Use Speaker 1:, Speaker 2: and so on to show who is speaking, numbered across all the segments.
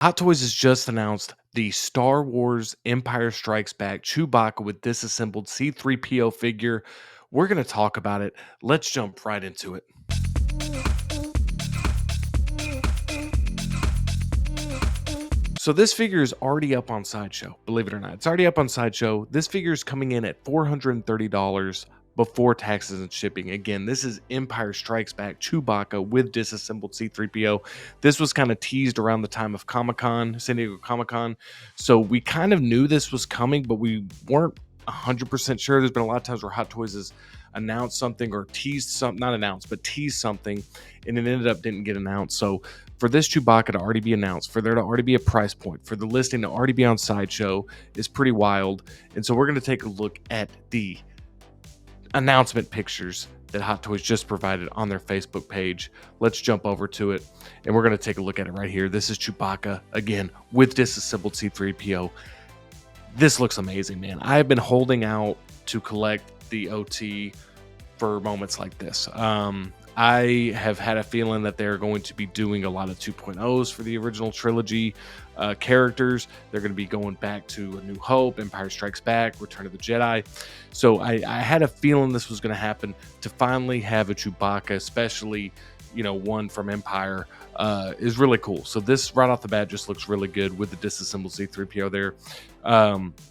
Speaker 1: Hot Toys has just announced the Star Wars Empire Strikes Back Chewbacca with disassembled C-3PO figure. We're going to talk about it. Let's jump right into it. So this figure is already up on Sideshow, believe it or not. It's already up on Sideshow. This figure is coming in at $430 before taxes and shipping. Again, this is Empire Strikes Back Chewbacca with disassembled C-3PO. This was kind of teased around the time of Comic-Con, San Diego Comic-Con. So we kind of knew this was coming, but we weren't 100% sure. There's been a lot of times where Hot Toys has announced something or teased something, not announced, but teased something, and it ended up didn't get announced. So for this Chewbacca to already be announced, for there to already be a price point, for the listing to already be on Sideshow is pretty wild. And so we're going to take a look at the announcement pictures that Hot Toys just provided on their Facebook page. Let's jump over to it, and we're going to take a look at it right here. This is Chewbacca, again, with disassembled C-3PO. This looks amazing, man. I've been holding out to collect the OT for moments like this. I have had a feeling that they're going to be doing a lot of 2.0s for the original trilogy characters. They're going to be going back to A New Hope, Empire Strikes Back, Return of the Jedi. So I had a feeling this was going to happen. To finally have a Chewbacca, especially one from Empire, is really cool. So this right off the bat just looks really good with the disassembled C-3PO there.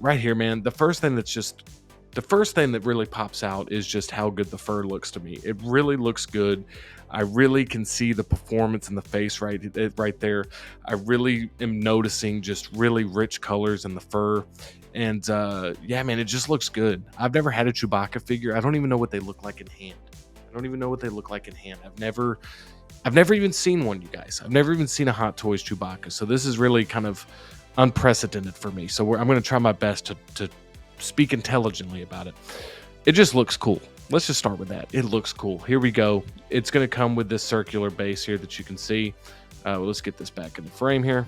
Speaker 1: Right here, man. The first thing that really pops out is just how good the fur looks to me. It really looks good. I really can see the performance in the face right there. I really am noticing just really rich colors in the fur. And yeah, man, it just looks good. I've never had a Chewbacca figure. I don't even know what they look like in hand. I've never even seen one, you guys. I've never even seen a Hot Toys Chewbacca. So this is really kind of unprecedented for me. So I'm going to try my best to speak intelligently about it. It just looks cool. Let's just start with that. It looks cool. Here we go. It's going to come with this circular base here that you can see. Well, let's get this back in the frame here.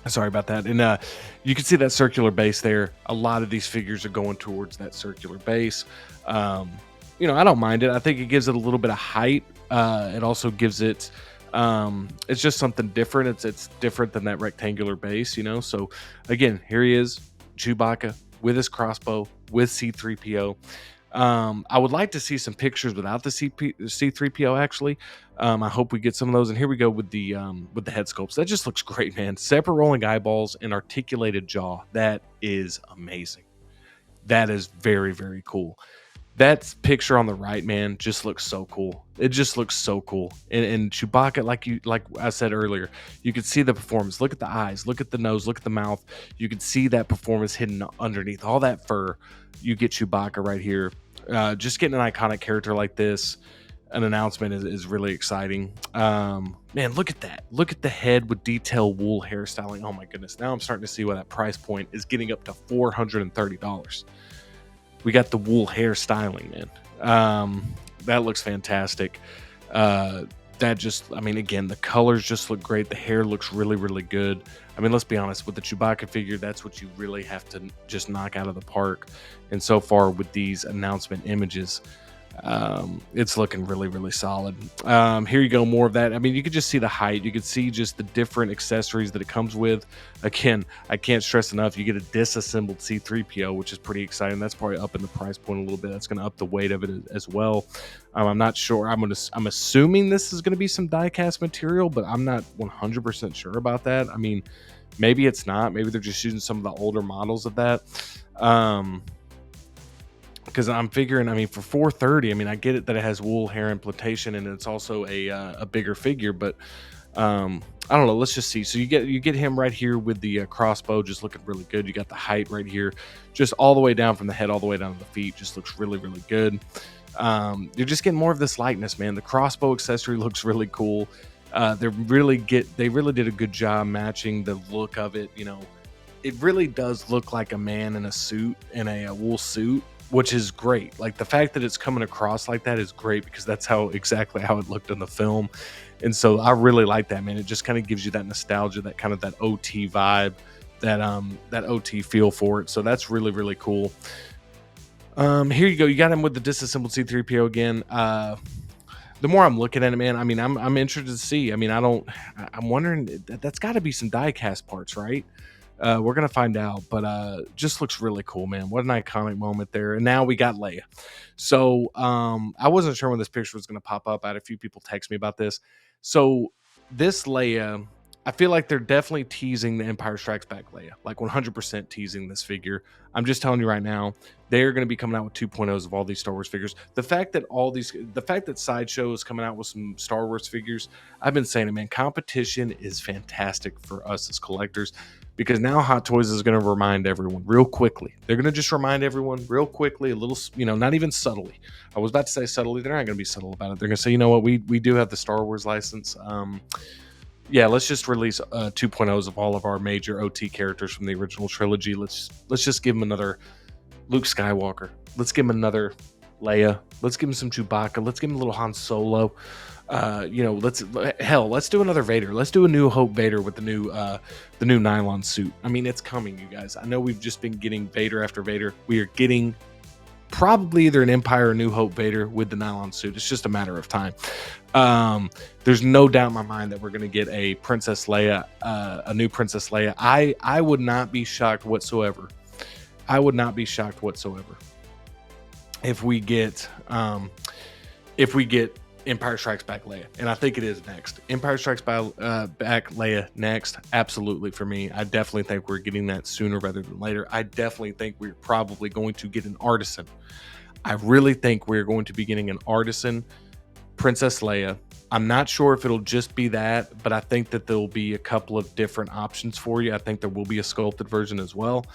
Speaker 1: Sorry about that. And you can see that circular base there. A lot of these figures are going towards that circular base. I don't mind it. I think it gives it a little bit of height. It also gives it it's just something different. It's different than that rectangular base, So again, here he is, Chewbacca with his crossbow, with C-3PO. I would like to see some pictures without the C-3PO actually. I hope we get some of those. And here we go with the head sculpts. That just looks great, man. Separate rolling eyeballs and articulated jaw. That is amazing. That is very, very cool. That picture on the right, man, just looks so cool. It just looks so cool. And Chewbacca, like I said earlier, you can see the performance. Look at the eyes, look at the nose, look at the mouth. You can see that performance hidden underneath all that fur. You get Chewbacca right here. Just getting an iconic character like this, an announcement is really exciting. Man, look at that. Look at the head with detailed wool hairstyling. Oh my goodness. Now I'm starting to see why that price point is getting up to $430. We got the wool hair styling, man. That looks fantastic. Again, the colors just look great. The hair looks really, really good. I mean, let's be honest, with the Chewbacca figure, that's what you really have to just knock out of the park. And so far with these announcement images, it's looking really, really solid. Here you go, more of that. I mean, you could just see the height. You could see just the different accessories that it comes with. Again, I can't stress enough, you get a disassembled C-3PO, which is pretty exciting. That's probably up in the price point a little bit. That's going to up the weight of it as well. I'm not sure. I'm assuming this is going to be some die-cast material, but I'm not 100% sure about that. I mean, maybe it's not. Maybe they're just using some of the older models of that. Because I'm figuring, I mean, for $430, I mean, I get it that it has wool hair implantation and it's also a bigger figure, but I don't know. Let's just see. So you get him right here with the crossbow, just looking really good. You got the height right here, just all the way down from the head all the way down to the feet. Just looks really, really good. You're just getting more of this likeness, man. The crossbow accessory looks really cool. They really did a good job matching the look of it. It really does look like a man in a suit, in a wool suit, which is great. Like the fact that it's coming across like that is great because that's exactly how it looked in the film. And so I really like that, man. It just kind of gives you that nostalgia, that kind of that OT vibe, that OT feel for it. So that's really, really cool. Here you go. You got him with the disassembled C-3PO again. the more I'm looking at it, man, I mean, I'm interested to see. I mean, I'm wondering that's got to be some die cast parts, right? We're gonna find out, but just looks really cool, man. What an iconic moment there. And now we got Leia. So I wasn't sure when this picture was gonna pop up. I had a few people text me about this. So this Leia, I feel like they're definitely teasing the Empire Strikes Back Leia, like 100% teasing this figure. I'm just telling you right now, they're going to be coming out with 2.0s of all these Star Wars figures. The fact that Sideshow is coming out with some Star Wars figures, I've been saying it, man. Competition is fantastic for us as collectors because now Hot Toys is going to remind everyone real quickly. They're going to just remind everyone real quickly, a little, not even subtly. I was about to say subtly. They're not going to be subtle about it. They're going to say, you know what, we do have the Star Wars license. Yeah, let's just release 2.0s of all of our major OT characters from the original trilogy. Let's just give them another Luke Skywalker. Let's give him another Leia. Let's give him some Chewbacca. Let's give him a little Han Solo. Let's do another Vader. Let's do a New Hope Vader with the new nylon suit. I mean, it's coming, you guys. I know we've just been getting Vader after Vader. We are getting probably either an Empire or New Hope Vader with the nylon suit. It's just a matter of time. There's no doubt in my mind that we're going to get a Princess Leia, a new Princess Leia. I would not be shocked whatsoever. I would not be shocked whatsoever if we get Empire Strikes Back Leia, and I think it is next. Empire Strikes Back Leia next, absolutely for me. I definitely think we're getting that sooner rather than later. I definitely think we're probably going to get an artisan. I really think we're going to be getting an artisan Princess Leia. I'm not sure if it'll just be that, but I think that there'll be a couple of different options for you. I think there will be a sculpted version as well.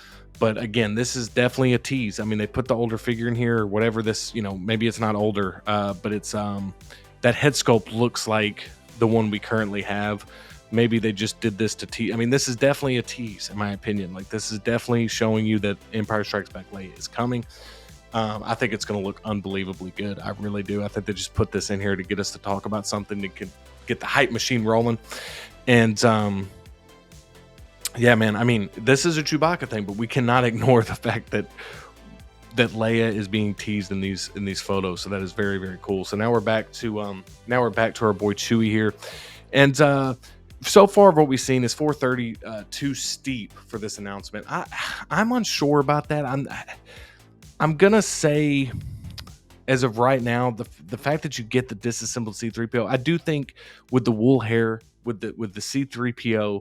Speaker 1: But again, this is definitely a tease. I mean, they put the older figure in here or whatever this, maybe it's not older, but it's that head sculpt looks like the one we currently have. Maybe they just did this to tease. I mean, this is definitely a tease, in my opinion. Like, this is definitely showing you that Empire Strikes Back Leia is coming. I think it's going to look unbelievably good. I really do. I think they just put this in here to get us to talk about something that can get the hype machine rolling. And yeah, man, I mean, this is a Chewbacca thing, but we cannot ignore the fact that Leia is being teased in these photos. So that is very, very cool. So now we're back to our boy Chewie here. And so far what we've seen is 430 too steep for this announcement. I'm unsure about that. I'm gonna say, as of right now, the fact that you get the disassembled C-3PO, I do think with the wool hair, with the C-3PO,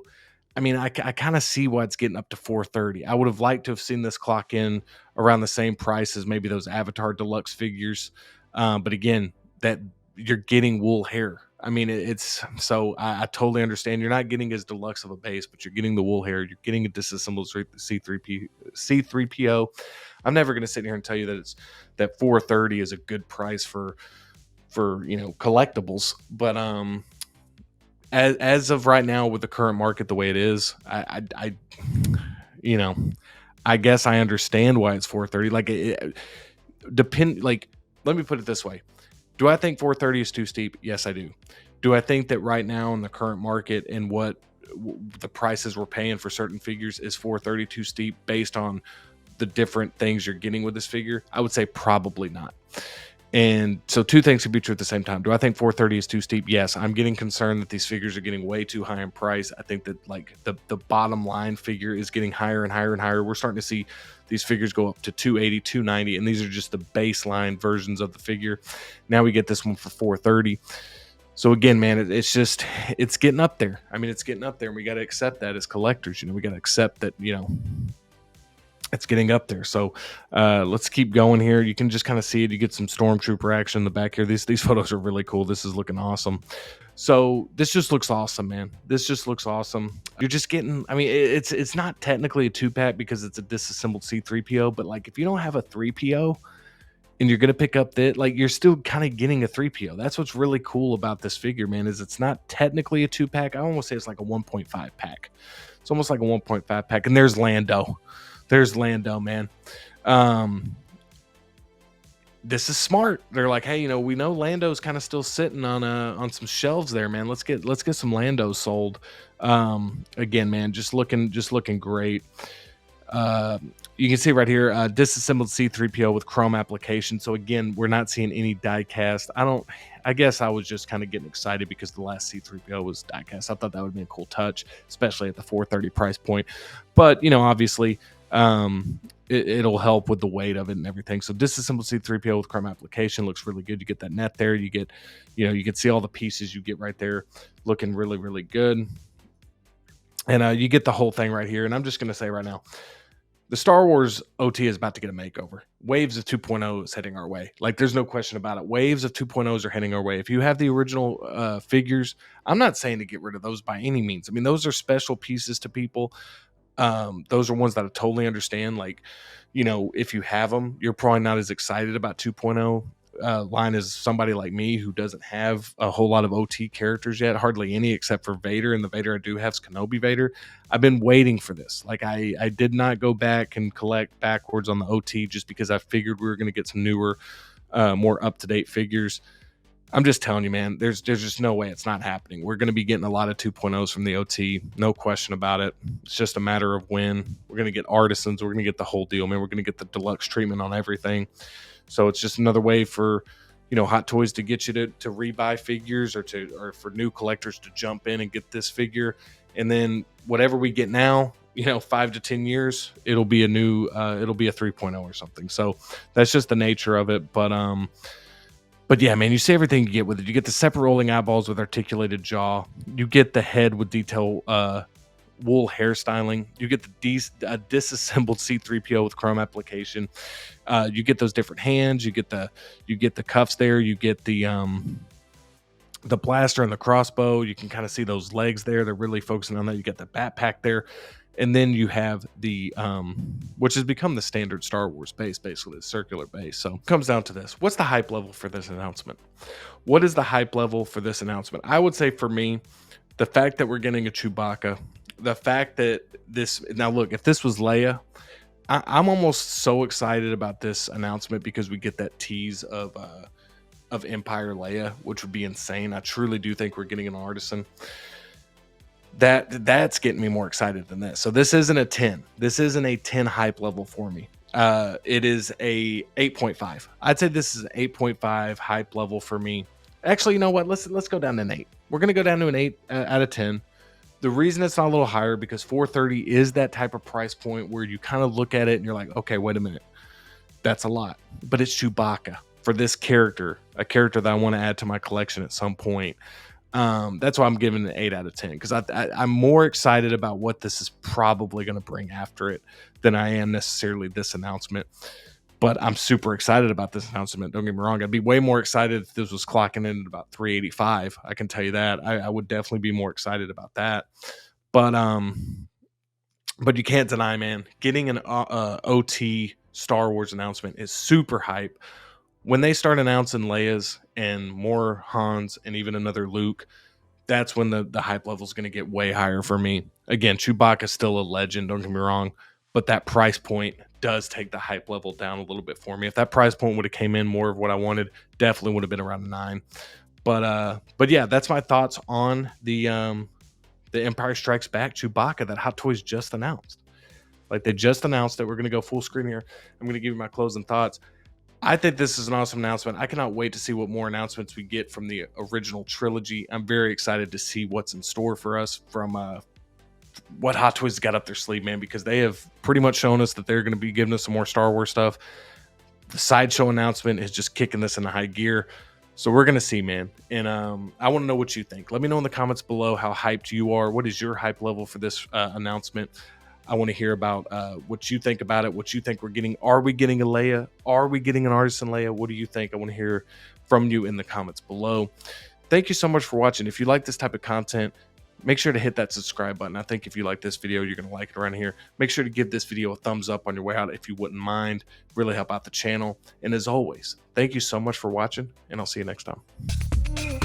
Speaker 1: I mean, I kind of see why it's getting up to 430. I would have liked to have seen this clock in around the same price as maybe those Avatar Deluxe figures, but again, that you're getting wool hair. I mean, it's so I totally understand. You're not getting as deluxe of a base, but you're getting the wool hair. You're getting a disassembled C-3PO. I'm never going to sit here and tell you that 430 is a good price for collectibles, but as of right now with the current market the way it is, I guess I understand why it's 430. Let me put it this way. Do I think 430 is too steep? Yes, I do. Do I think that right now in the current market and what the prices we're paying for certain figures is 430 too steep based on the different things you're getting with this figure? I would say probably not. And so two things could be true at the same time. Do I think 430 is too steep? Yes. I'm getting concerned that these figures are getting way too high in price. I think that like the bottom line figure is getting higher and higher and higher. We're starting to see these figures go up to 280, 290, and these are just the baseline versions of the figure. Now we get this one for 430. So again, man, it's getting up there. I mean, it's getting up there, and we got to accept that as collectors. We got to accept that, it's getting up there. So let's keep going here. You can just kind of see it. You get some stormtrooper action in the back here. These photos are really cool. This is looking awesome. So this just looks awesome, man. This just looks awesome. You're just getting, I mean, it's not technically a 2-pack because it's a disassembled C-3PO, but like if you don't have a 3PO and you're going to pick up that, like you're still kind of getting a 3PO. That's what's really cool about this figure, man, is it's not technically a 2-pack. I almost say it's like a 1.5 pack. It's almost like a 1.5 pack. And there's Lando. There's Lando, man. This is smart. They're like, hey, we know Lando's kind of still sitting on some shelves there, man. Let's get some Landos sold. Again, man, just looking great. Uh, you can see right here, disassembled C-3PO with chrome application. So again, we're not seeing any die cast. I guess I was just kind of getting excited because the last C-3PO was die cast. I thought that would be a cool touch, especially at the 430 price point. But obviously, it'll help with the weight of it and everything. So disassembled C-3PO with chrome application looks really good. You get that net there. You get, you can see all the pieces you get right there, looking really, really good. And you get the whole thing right here. And I'm just going to say right now, the Star Wars OT is about to get a makeover. Waves of 2.0 is heading our way. Like, there's no question about it. Waves of 2.0s are heading our way. If you have the original figures, I'm not saying to get rid of those by any means. I mean, those are special pieces to people. Those are ones that I totally understand. Like, if you have them, you're probably not as excited about 2.0 line as somebody like me who doesn't have a whole lot of OT characters yet, hardly any except for Vader, and the Vader I do have is Kenobi Vader. I've been waiting for this. Like, I did not go back and collect backwards on the OT just because I figured we were going to get some newer, more up-to-date figures. I'm just telling you, man, there's just no way it's not happening. We're going to be getting a lot of 2.0s from the OT, no question about it. It's just a matter of when. We're going to get artisans. We're going to get the whole deal, man. We're going to get the deluxe treatment on everything. So it's just another way for, Hot Toys to get you to rebuy figures, or for new collectors to jump in and get this figure. And then whatever we get now, 5 to 10 years, it'll be a new, it'll be a 3.0 or something. So that's just the nature of it. But yeah, man, you see everything you get with it. You get the separate rolling eyeballs with articulated jaw. You get the head with detail wool hairstyling. You get the disassembled C-3PO with chrome application. You get those different hands. You get the cuffs there. You get the blaster and the crossbow. You can kind of see those legs there. They're really focusing on that. You get the backpack there. And then you have the, which has become the standard Star Wars base, basically, the circular base. So it comes down to this. What's the hype level for this announcement? What is the hype level for this announcement? I would say for me, the fact that we're getting a Chewbacca, the fact that now look, if this was Leia, I'm almost so excited about this announcement because we get that tease of Empire Leia, which would be insane. I truly do think we're getting an artisan. That's getting me more excited than this. So this isn't a 10. This isn't a 10 hype level for me. It is a 8.5. I'd say this is an 8.5 hype level for me. Actually, you know what? Let's go down to an 8. We're gonna go down to an 8 out of 10. The reason it's not a little higher because 430 is that type of price point where you kind of look at it and you're like, okay, wait a minute, that's a lot. But it's Chewbacca for this character, a character that I want to add to my collection at some point. That's why I'm giving it an 8 out of 10 because I'm more excited about what this is probably going to bring after it than I am necessarily this announcement. But I'm super excited about this announcement. Don't get me wrong. I'd be way more excited if this was clocking in at about 385. I can tell you that. I would definitely be more excited about that. But you can't deny, man, getting an OT Star Wars announcement is super hype. When they start announcing Leia's and more Hans and even another Luke, that's when the hype level is going to get way higher for me. Again, Chewbacca's still a legend, don't get me wrong, but that price point does take the hype level down a little bit for me. If that price point would have came in more of what I wanted, definitely would have been around a 9. But yeah, that's my thoughts on the Empire Strikes Back Chewbacca that Hot Toys just announced. Like, they just announced it. We're going to go full screen here. I'm going to give you my closing thoughts. I think this is an awesome announcement. I cannot wait to see what more announcements we get from the original trilogy. I'm very excited to see what's in store for us from what Hot Toys got up their sleeve, man, because they have pretty much shown us that they're going to be giving us some more Star Wars stuff. The Sideshow announcement is just kicking this into high gear. So we're going to see, man. And I want to know what you think. Let me know in the comments below how hyped you are. What is your hype level for this announcement? I want to hear about what you think about it, what you think we're getting. Are we getting a Leia? Are we getting an artisan Leia? What do you think? I want to hear from you in the comments below. Thank you so much for watching. If you like this type of content, make sure to hit that subscribe button. I think if you like this video, you're going to like it around here. Make sure to give this video a thumbs up on your way out if you wouldn't mind. Really help out the channel. And as always, thank you so much for watching, and I'll see you next time.